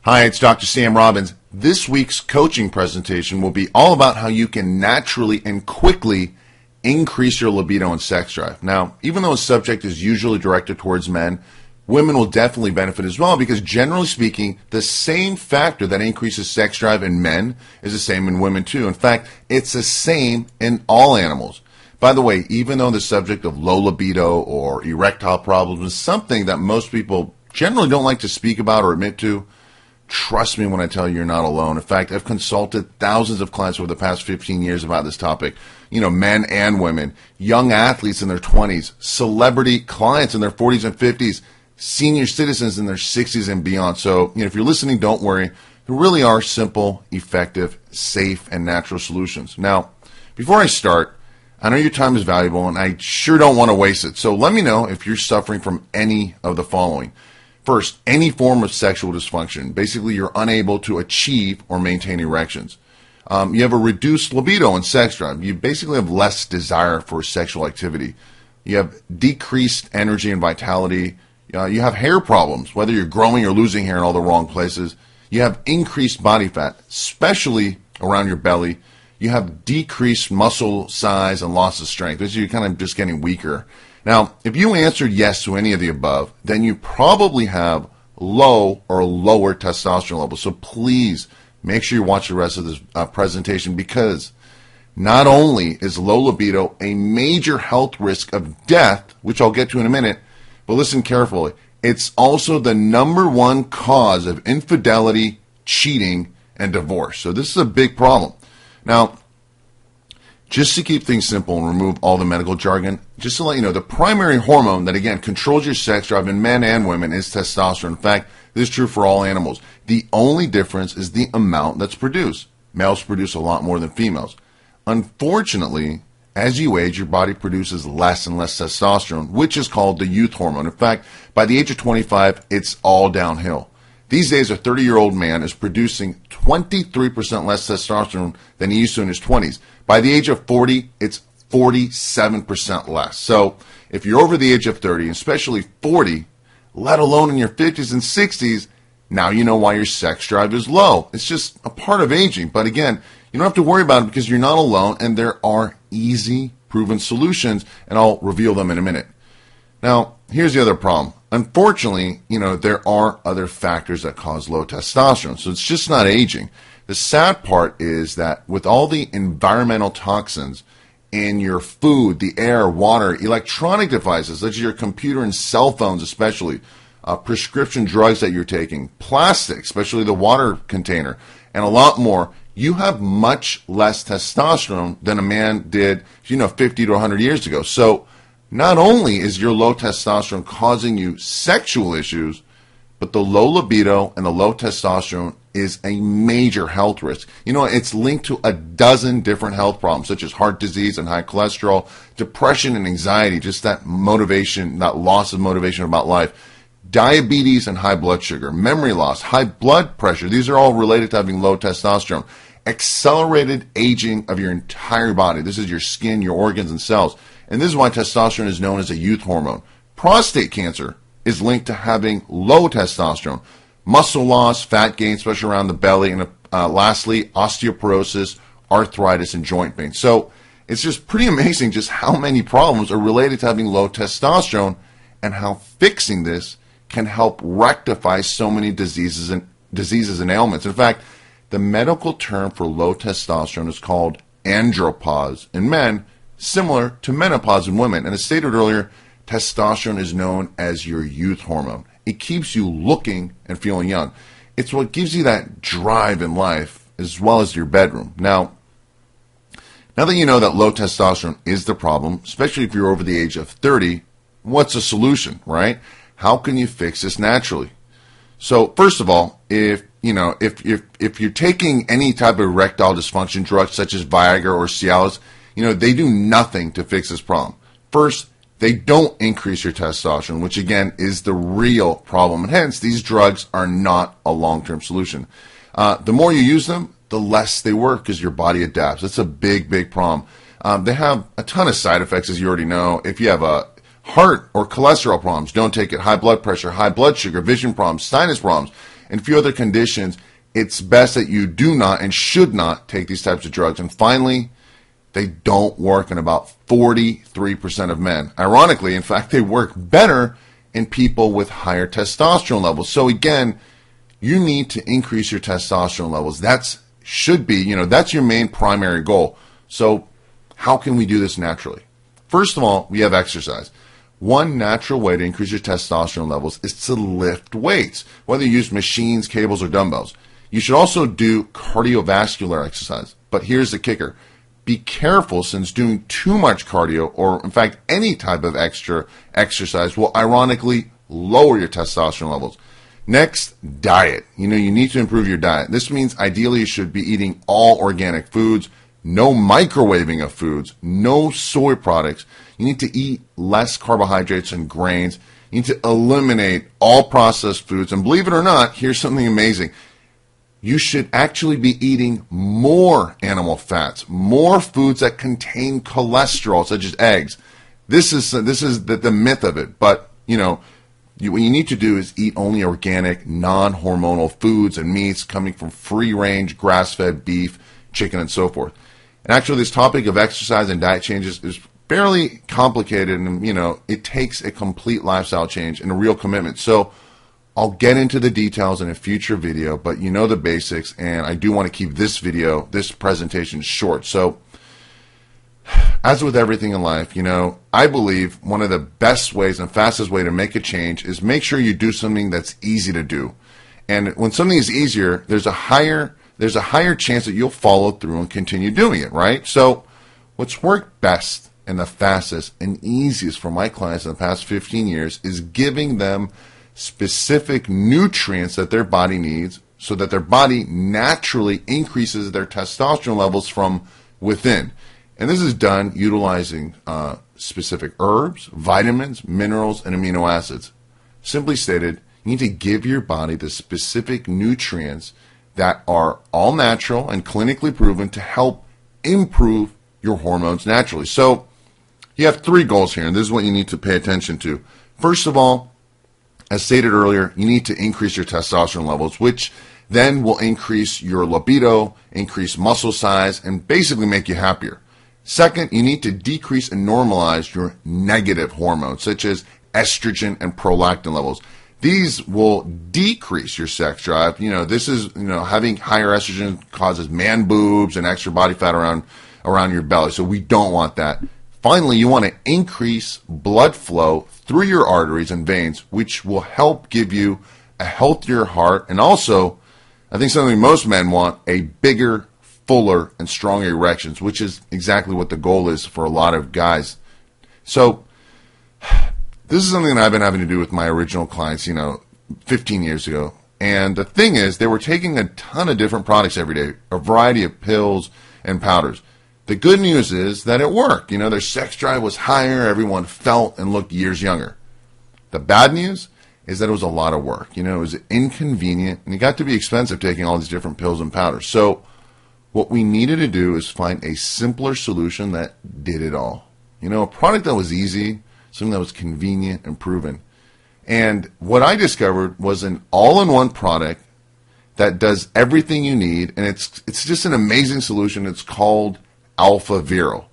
Hi, it's Dr. Sam Robbins. This week's coaching presentation will be all about how you can naturally and quickly increase your libido and sex drive. Now, even though a subject is usually directed towards men, women will definitely benefit as well because generally speaking, the same factor that increases sex drive in men is the same in women too. In fact, it's the same in all animals. By the way, even though the subject of low libido or erectile problems is something that most people generally don't like to speak about or admit to, trust me when I tell you you're not alone. In fact, I've consulted thousands of clients over the past 15 years about this topic. You know, men and women, young athletes in their 20s, celebrity clients in their 40s and 50s, senior citizens in their 60s and beyond. So, if you're listening, don't worry. There really are simple, effective, safe, and natural solutions. Now, before I start, I know your time is valuable, and I sure don't want to waste it. So let me know if you're suffering from any of the following. First, any form of sexual dysfunction. Basically, you're unable to achieve or maintain erections. You have a reduced libido and sex drive. You basically have less desire for sexual activity. You have decreased energy and vitality. You have hair problems, whether you're growing or losing hair in all the wrong places. You have increased body fat, especially around your belly. You have decreased muscle size and loss of strength. Basically, you're kind of just getting weaker. Now, if you answered yes to any of the above, then you probably have low or lower testosterone levels. So please make sure you watch the rest of this presentation because not only is low libido a major health risk of death, which I'll get to in a minute, but listen carefully, it's also the #1 cause of infidelity, cheating, and divorce. So this is a big problem. Now, just to keep things simple and remove all the medical jargon, just to let you know, the primary hormone that, again, controls your sex drive in men and women is testosterone. In fact, this is true for all animals. The only difference is the amount that's produced. Males produce a lot more than females. Unfortunately, as you age, your body produces less and less testosterone, which is called the youth hormone. In fact, by the age of 25, it's all downhill. These days, a 30-year-old man is producing 23% less testosterone than he used to in his 20s. By the age of 40, it's 47% less. So if you're over the age of 30, especially 40, let alone in your 50s and 60s, now you know why your sex drive is low. It's just a part of aging. But again, you don't have to worry about it because you're not alone, and there are easy, proven solutions, and I'll reveal them in a minute. Now, here's the other problem. Unfortunately, there are other factors that cause low testosterone, so it's just not aging. The sad part is that with all the environmental toxins in your food, the air, water, electronic devices, such as your computer and cell phones especially, prescription drugs that you're taking, plastic, especially the water container, and a lot more, you have much less testosterone than a man did, 50 to 100 years ago. So not only is your low testosterone causing you sexual issues, but the low libido and the low testosterone is a major health risk. It's linked to a dozen different health problems, such as heart disease and high cholesterol, depression and anxiety, just that motivation, that loss of motivation about life, diabetes and high blood sugar, memory loss, high blood pressure. These are all related to having low testosterone. Accelerated aging of your entire body. This is your skin, your organs, and cells. And this is why testosterone is known as a youth hormone. Prostate cancer is linked to having low testosterone. Muscle loss, fat gain, especially around the belly, and lastly, osteoporosis, arthritis, and joint pain. So it's just pretty amazing just how many problems are related to having low testosterone and how fixing this can help rectify so many diseases and ailments. In fact, the medical term for low testosterone is called andropause in men, similar to menopause in women. And as stated earlier, testosterone is known as your youth hormone. It keeps you looking and feeling young. It's what gives you that drive in life as well as your bedroom. Now that you know that low testosterone is the problem, especially if you're over the age of 30, what's the solution, right? How can you fix this naturally? So first of all, if you're taking any type of erectile dysfunction drugs such as Viagra or Cialis, they do nothing to fix this problem. First, they don't increase your testosterone, which again is the real problem. And hence, these drugs are not a long-term solution. The more you use them, the less they work because your body adapts. That's a big, big problem. They have a ton of side effects, as you already know. If you have a heart or cholesterol problems, don't take it. High blood pressure, high blood sugar, vision problems, sinus problems. and a few other conditions, it's best that you do not and should not take these types of drugs. And finally, they don't work in about 43% of men. Ironically, in fact, they work better in people with higher testosterone levels. So again, you need to increase your testosterone levels. That's should be, that's your main primary goal. So how can we do this naturally? First of all, we have exercise. One natural way to increase your testosterone levels is to lift weights, whether you use machines, cables, or dumbbells. You should also do cardiovascular exercise. But here's the kicker. Be careful, since doing too much cardio, or in fact any type of extra exercise, will ironically lower your testosterone levels. Next, diet. You need to improve your diet. This means ideally you should be eating all organic foods, no microwaving of foods, no soy products. You need to eat less carbohydrates and grains. You need to eliminate all processed foods. And believe it or not, here's something amazing. You should actually be eating more animal fats, more foods that contain cholesterol, such as eggs. This is the myth of it. But, what you need to do is eat only organic, non-hormonal foods and meats coming from free-range, grass-fed beef, chicken, and so forth. And actually, this topic of exercise and diet changes is fairly complicated, and, it takes a complete lifestyle change and a real commitment. So I'll get into the details in a future video, but you know the basics, and I do want to keep this presentation short. So, as with everything in life, I believe one of the best ways and fastest way to make a change is make sure you do something that's easy to do. And when something is easier, there's a higher chance that you'll follow through and continue doing it, right? So, what's worked best and the fastest and easiest for my clients in the past 15 years is giving them specific nutrients that their body needs so that their body naturally increases their testosterone levels from within. And this is done utilizing specific herbs, vitamins, minerals, and amino acids. Simply stated, you need to give your body the specific nutrients that are all natural and clinically proven to help improve your hormones naturally. So you have three goals here, and this is what you need to pay attention to. First of all, as stated earlier, you need to increase your testosterone levels, which then will increase your libido, increase muscle size, and basically make you happier. Second, you need to decrease and normalize your negative hormones, such as estrogen and prolactin levels. These will decrease your sex drive. This is, having higher estrogen causes man boobs and extra body fat around your belly. So we don't want that. Finally, you want to increase blood flow through your arteries and veins, which will help give you a healthier heart. And also, I think something most men want, a bigger, fuller, and stronger erections, which is exactly what the goal is for a lot of guys. So this is something that I've been having to do with my original clients, 15 years ago. And the thing is, they were taking a ton of different products every day, a variety of pills and powders. The good news is that it worked. Their sex drive was higher, everyone felt and looked years younger. The bad news is that it was a lot of work. It was inconvenient, and it got to be expensive taking all these different pills and powders. So what we needed to do is find a simpler solution that did it all. A product that was easy, something that was convenient and proven. And what I discovered was an all-in-one product that does everything you need, and it's just an amazing solution. It's called AlphaViril.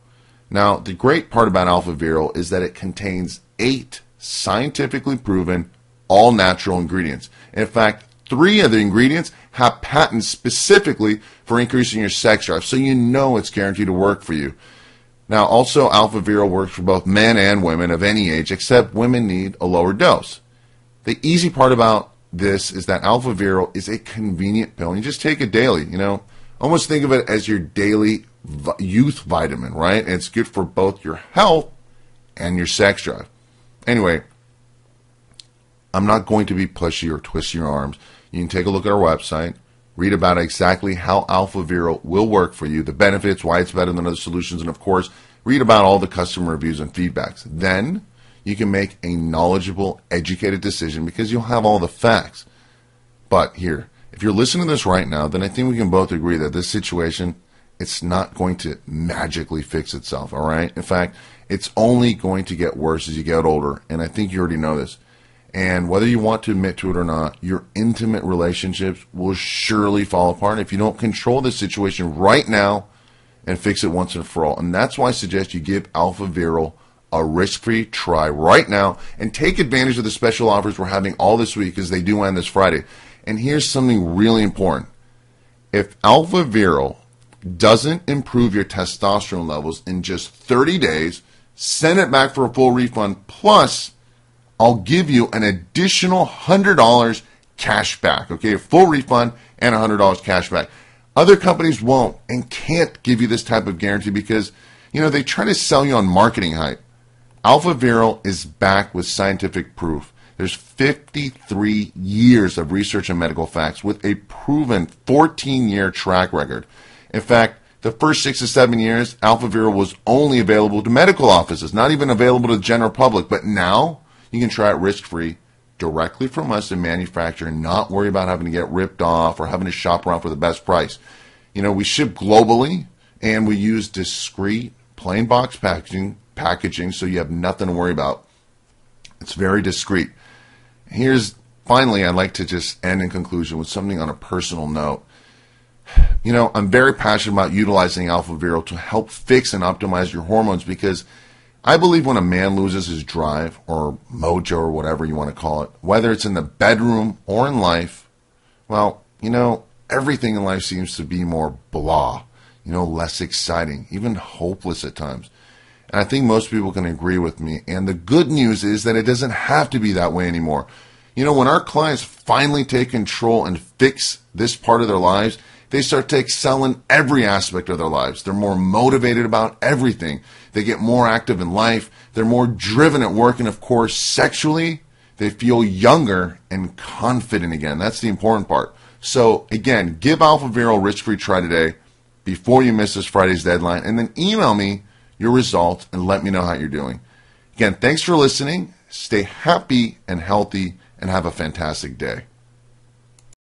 Now, the great part about AlphaViril is that it contains 8 scientifically proven all-natural ingredients. In fact, 3 of the ingredients have patents specifically for increasing your sex drive, so it's guaranteed to work for you. Now, also, AlphaViril works for both men and women of any age, except women need a lower dose. The easy part about this is that AlphaViril is a convenient pill, and you just take it daily. Almost think of it as your daily youth vitamin, right? And it's good for both your health and your sex drive. Anyway, I'm not going to be pushy or twist your arms. You can take a look at our website, read about exactly how AlphaViril will work for you, the benefits, why it's better than other solutions, and of course, read about all the customer reviews and feedbacks. Then you can make a knowledgeable, educated decision because you'll have all the facts. But here, if you're listening to this right now, then I think we can both agree that this situation, it's not going to magically fix itself, all right? In fact, it's only going to get worse as you get older, and I think you already know this. And whether you want to admit to it or not, your intimate relationships will surely fall apart if you don't control this situation right now and fix it once and for all. And that's why I suggest you give AlphaViril a risk-free try right now and take advantage of the special offers we're having all this week, because they do end this Friday. And here's something really important. If AlphaViril doesn't improve your testosterone levels in just 30 days, send it back for a full refund, plus I'll give you an additional $100 cash back. Okay, a full refund and $100 cash back. Other companies won't and can't give you this type of guarantee because, they try to sell you on marketing hype. AlphaViril is backed with scientific proof. There's 53 years of research and medical facts with a proven 14-year track record. In fact, the first 6 to 7 years, AlphaViril was only available to medical offices, not even available to the general public. But now you can try it risk-free directly from us, the manufacturer, and not worry about having to get ripped off or having to shop around for the best price. We ship globally, and we use discreet, plain box packaging, so you have nothing to worry about. It's very discreet. Finally, I'd like to just end in conclusion with something on a personal note. I'm very passionate about utilizing AlphaViril to help fix and optimize your hormones, because I believe when a man loses his drive or mojo or whatever you want to call it, whether it's in the bedroom or in life, well, everything in life seems to be more blah, less exciting, even hopeless at times. And I think most people can agree with me. And the good news is that it doesn't have to be that way anymore. When our clients finally take control and fix this part of their lives, they start to excel in every aspect of their lives. They're more motivated about everything. They get more active in life. They're more driven at work. And of course, sexually, they feel younger and confident again. That's the important part. So again, give AlphaViril a risk-free try today before you miss this Friday's deadline. And then email me your results and let me know how you're doing. Again, thanks for listening. Stay happy and healthy and have a fantastic day.